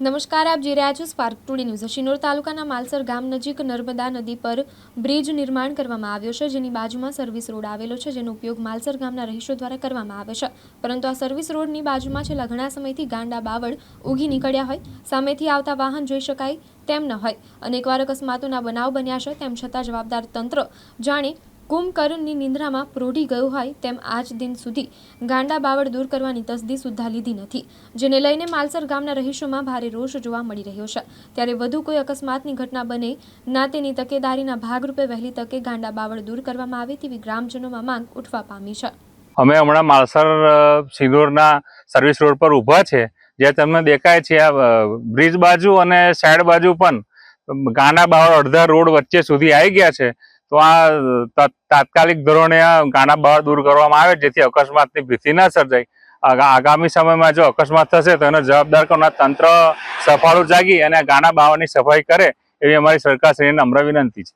નમસ્કાર, આપ જોઈ રહ્યા છો સ્પાર્ક ટુડે ન્યૂઝ। શિનોર તાલુકાના માલસર ગામ નજીક નર્મદા નદી પર બ્રિજ નિર્માણ કરવામાં આવ્યો છે, જેની બાજુમાં સર્વિસ રોડ આવેલો છે, જેનો ઉપયોગ માલસર ગામના રહીશો દ્વારા કરવામાં આવે છે। પરંતુ આ સર્વિસ રોડની બાજુમાં છેલ્લા ઘણા સમયથી ગાંડા બાવળ ઉગી નીકળ્યા હોય, સામેથી આવતા વાહન જોઈ શકાય તેમ ન હોય, અનેકવાર અકસ્માતોના બનાવ બન્યા છે। તેમ છતાં જવાબદાર તંત્ર જાણે કુંભકર્ણની નિંદ્રામાં પ્રોઢી ગયું હોય તેમ આજ દિન સુધી ગાંડા બાવળ દૂર કરવાની તસદી સુદ્ધા લીધી નથી, જેને લઈને માલસર ગામના રહીશોમાં ભારે રોષ જોવા મળી રહ્યો છે। ત્યારે વધુ કોઈ અકસ્માતની ઘટના બને ના તેની તકેદારીના ભાગરૂપે વહેલી તકે ગાંડા બાવળ દૂર કરવામાં આવે તેવી ગ્રામજનોમાં માંગ ઉઠવા પામી છે। અમે હમણાં માલસર સિંદોરના સર્વિસ રોડ પર ઊભા છે, જ્યાં તમને દેખાય છે આ બ્રિજ બાજુ અને સાઈડ બાજુ પણ ગાંડા બાવળ અડધા રોડ વચ્ચે સુધી આવી ગયા છે। તો આ તાત્કાલિક ધોરણે આ ગાંડા બાવળ દૂર કરવામાં આવે, જેથી અકસ્માતની ભીતિ ન સર્જાય। આગામી સમયમાં જો અકસ્માત થશે તો એનો જવાબદાર કોણ? તંત્ર સફાળું જાગી અને ગાંડા બાવળની સફાઈ કરે એવી અમારી સરકારશ્રીને નમ્ર વિનંતી છે।